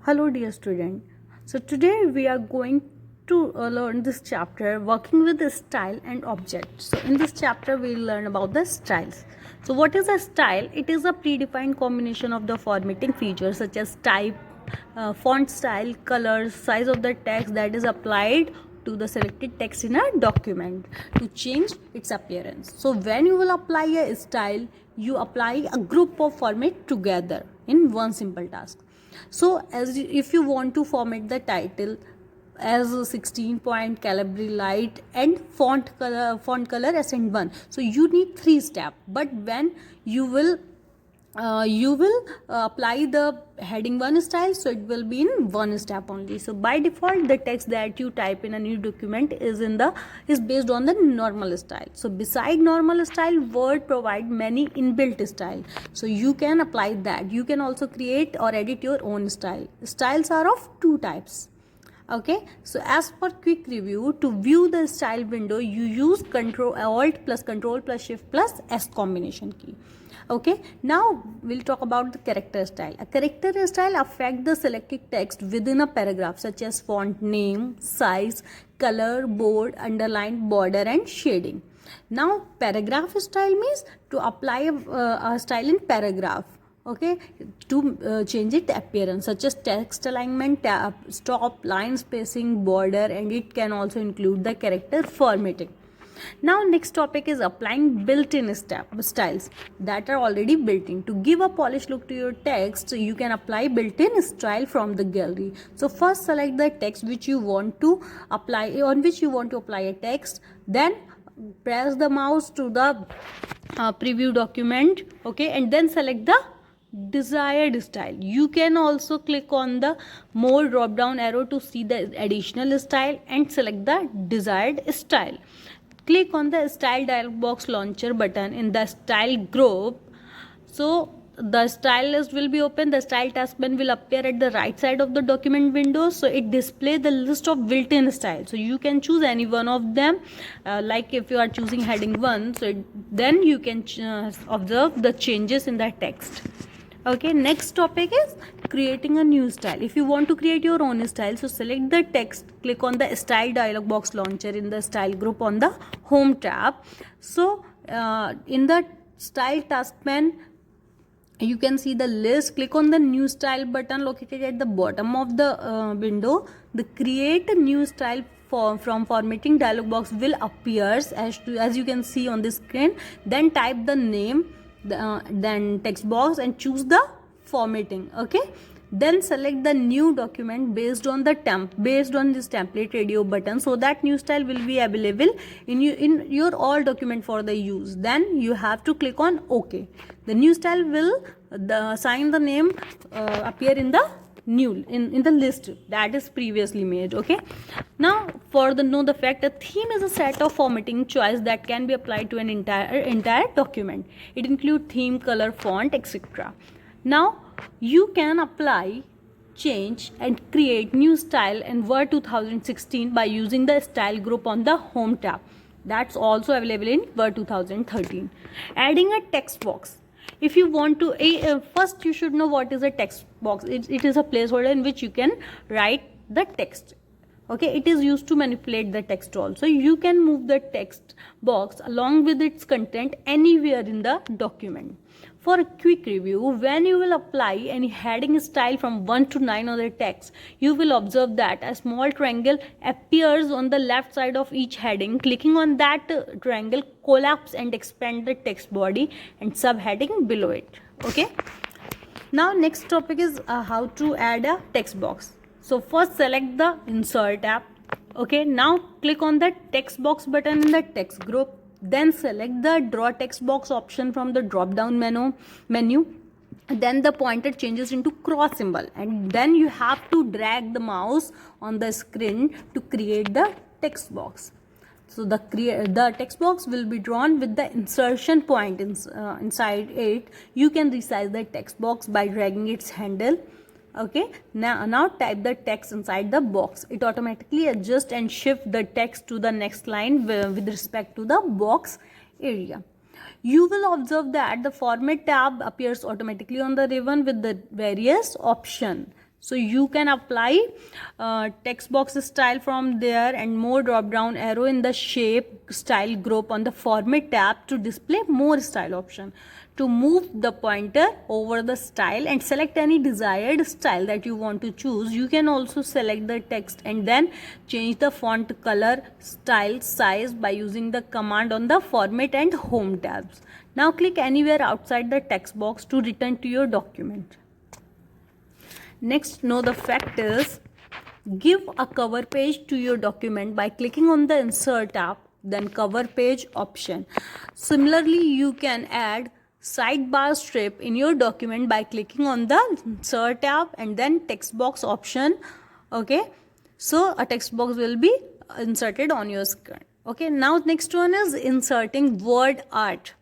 Hello dear student. So today we are going to learn this chapter working with the style and object. So in this chapter we will learn about the styles. So what is a style? It is a predefined combination of the formatting features such as type, font style, colors, size of the text that is applied to the selected text in a document to change its appearance. So when you will apply a style, you apply a group of format together in one simple task. So if you want to format the title as a 16 point Calibri light and font color SN1, so you need 3 steps. But when you will apply the heading 1 style, so it will be in 1 step only. So by default the text that you type in a new document is based on the normal style. So beside normal style, Word provide many inbuilt style, so you can apply that. You can also create or edit your own style. Styles are of 2 types. Okay, so as per quick review, to view the style window you use Alt plus Control plus Shift plus S combination key. Okay, now we'll talk about the character style. A character style affects the selected text within a paragraph such as font name, size, color, bold, underline, border and shading. Now paragraph style means to apply a style in paragraph. Okay, to change its appearance such as text alignment, tab, stop, line spacing, border, and it can also include the character formatting. Now next topic is applying built-in styles that are already built in. To give a polished look to your text, you can apply built-in style from the gallery. So first select the text which you want to apply, a text, then press the mouse to the preview document, okay, and then select the desired style. You can also click on the more drop down arrow to see the additional style and select the desired style. Click on the style dialog box launcher button in the style group. So the style list will be open. The style taskbar will appear at the right side of the document window, so it displays the list of built-in styles. So you can choose any one of them, like if you are choosing heading 1, so then you can observe the changes in the text. Okay, next topic is creating a new style. If you want to create your own style, so select the text, click on the style dialog box launcher in the style group on the home tab. So in the style taskbar you can see the list. Click on the new style button located at the bottom of the window. The create a new style from formatting dialog box will appear as you can see on the screen. Then type the name, then text box and choose the formatting. Okay, then select the new document based on this template radio button, so that new style will be available in your all document for the use. Then you have to click on OK. The new style will assign the name appear in the in the list that is previously made. Okay, now for the know the fact, a theme is a set of formatting choice that can be applied to an entire document. It includes theme, color, font, etc. Now you can apply, change and create new style in Word 2016 by using the style group on the home tab. That's also available in Word 2013. Adding a text box. If you want to, first you should know what is a text box. It is a placeholder in which you can write the text. Okay, it is used to manipulate the text also. You can move the text box along with its content anywhere in the document. For a quick review, when you will apply any heading style from 1 to 9 on the text, you will observe that a small triangle appears on the left side of each heading. Clicking on that triangle, collapse and expand the text body and subheading below it. Okay. Now next topic is how to add a text box. So first select the insert tab. Okay, now click on the text box button in the text group. Then select the draw text box option from the drop down menu. Then the pointer changes into cross symbol, and then you have to drag the mouse on the screen to create the text box. So the text box will be drawn with the insertion point inside it. You can resize the text box by dragging its handle. Okay, now type the text inside the box. It automatically adjusts and shift the text to the next line with respect to the box area. You will observe that the format tab appears automatically on the ribbon with the various options. So you can apply text box style from there, and more drop down arrow in the shape style group on the format tab to display more style option. To move the pointer over the style and select any desired style that you want to choose, you can also select the text and then change the font color, style, size by using the command on the format and home tabs. Now click anywhere outside the text box to return to your document. Next, know the fact is, give a cover page to your document by clicking on the insert tab, then cover page option. Similarly, you can add sidebar strip in your document by clicking on the insert tab and then text box option. Okay, so a text box will be inserted on your screen. Okay, now next one is inserting word art.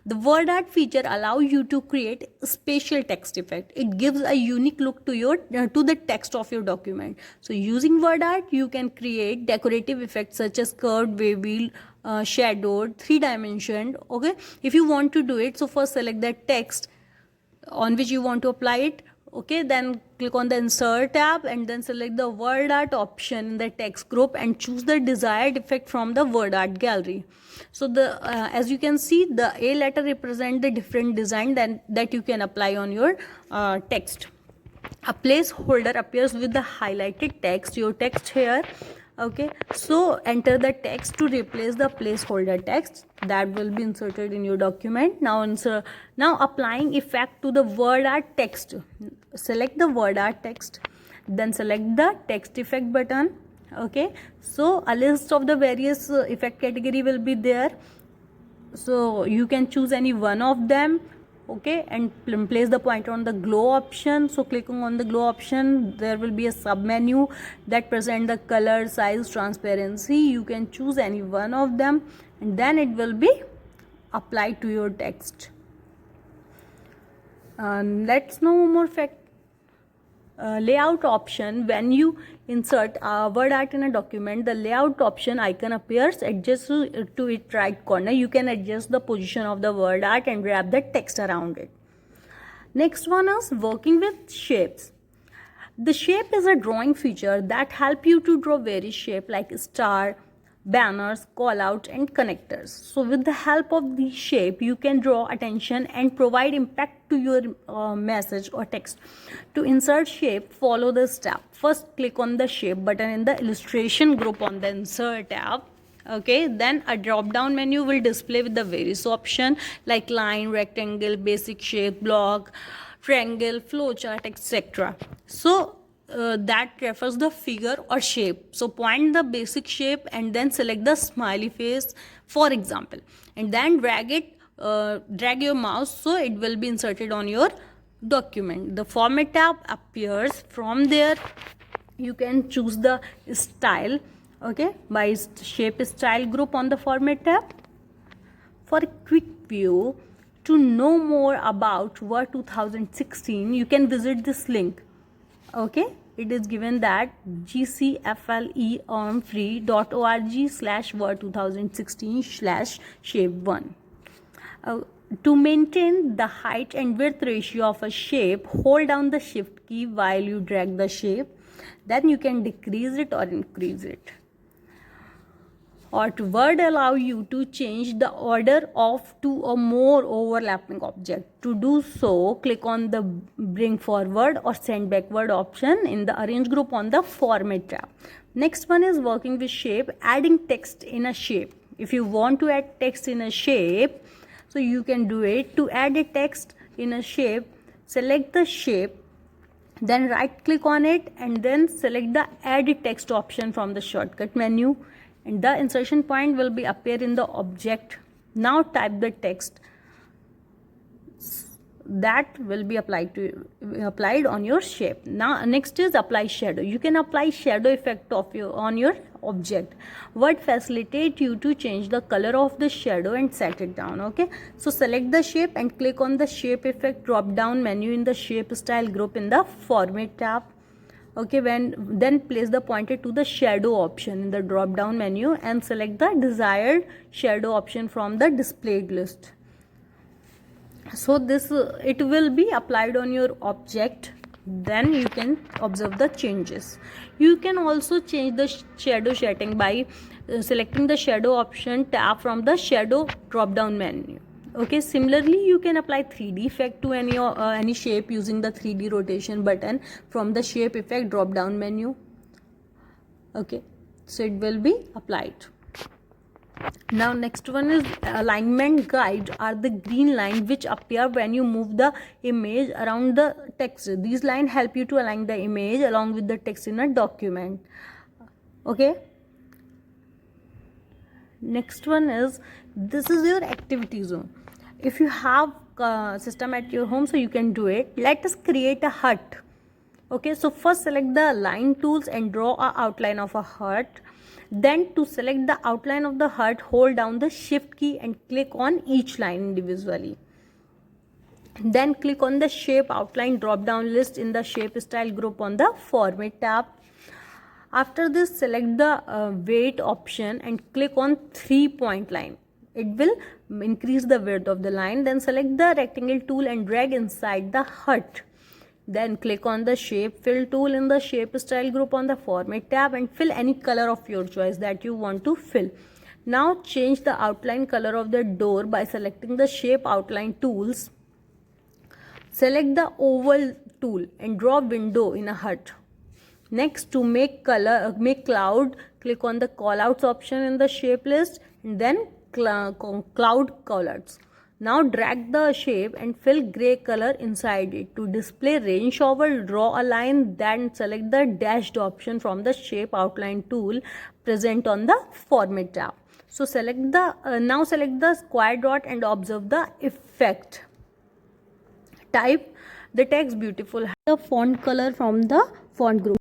The word art feature allows you to create a spatial text effect. It gives a unique look to your to the text of your document. So using word art, you can create decorative effects such as curved, wavy, shadowed, 3-dimensioned. Okay, if you want to do it, so first select the text on which you want to apply it. Okay, then click on the insert tab and then select the word art option in the text group and choose the desired effect from the word art gallery. So the as you can see, the A letter represent the different design that you can apply on your text. A placeholder appears with the highlighted text, your text here. Okay, so enter the text to replace the placeholder text that will be inserted in your document. Now applying effect to the word art text. Select the word art text, then select the text effect button. Okay, so a list of the various effect category will be there, so you can choose any one of them. Okay, and place the pointer on the glow option. So clicking on the glow option, there will be a sub menu that present the color, size, transparency. You can choose any one of them and then it will be applied to your text. Let's know more fact. Layout option. When you insert word art in a document, the layout option icon appears. Adjust to its right corner. You can adjust the position of the word art and wrap the text around it. Next one is working with shapes. The shape is a drawing feature that help you to draw various shapes like star, banners, callout, and connectors. So with the help of the shape, you can draw attention and provide impact to your message or text. To insert shape, follow the step. First, click on the shape button in the illustration group on the insert tab. Okay, then a drop down menu will display with the various option like line, rectangle, basic shape, block, triangle, flowchart, etc. So that refers the figure or shape. So point the basic shape and then select the smiley face, for example, and then drag your mouse so it will be inserted on your document. The format tab appears. From there you can choose the style, okay, by shape style group on the format tab. For a quick view, to know more about Word 2016, you can visit this link. Okay, it is given that gcflearnfree.org/word 2016/shape1. To maintain the height and width ratio of a shape, hold down the shift key while you drag the shape. Then you can decrease it or increase it. Or to Word allow you to change the order of two or more overlapping objects. To do so, click on the bring forward or send backward option in the arrange group on the format tab. Next one is working with shape, adding text in a shape. If you want to add text in a shape, so you can do it. To add a text in a shape, select the shape, then right click on it and then select the add text option from the shortcut menu, and the insertion point will be appear in the object. Now type the text that will be applied on your shape. Now next is apply shadow. You can apply shadow effect on your object. Word facilitate you to change the color of the shadow and set it down. Okay, so select the shape and click on the shape effect drop down menu in the shape style group in the format tab. Okay, then place the pointer to the shadow option in the drop down menu and select the desired shadow option from the displayed list. So this it will be applied on your object then you can observe the changes. You can also change the shadow setting by selecting the shadow option tab from the shadow drop down menu. Okay, similarly you can apply 3D effect to any shape using the 3D rotation button from the shape effect drop down menu. Okay, so it will be applied. Now next one is alignment guide, are the green line which appear when you move the image around the text. These lines help you to align the image along with the text in a document. Okay, next one is, this is your activity zone. If you have system at your home, so you can do it. Let us create a hut. Okay, so first select the line tools and draw a outline of a hut. Then to select the outline of the hut, hold down the shift key and click on each line individually. Then click on the shape outline drop down list in the shape style group on the format tab. After this, select the weight option and click on 3-point line. It will increase the width of the line. Then select the rectangle tool and drag inside the hut. Then click on the shape fill tool in the shape style group on the format tab and fill any color of your choice that you want to fill. Now change the outline color of the door by selecting the shape outline tools. Select the oval tool and draw window in a hut. Next, to make cloud, click on the callouts option in the shape list and then cloud callouts. Now drag the shape and fill gray color inside it. To display rain shower, draw a line, then select the dashed option from the shape outline tool present on the format tab. So select the now select the square dot and observe the effect. Type the text beautiful, the font color from the font group.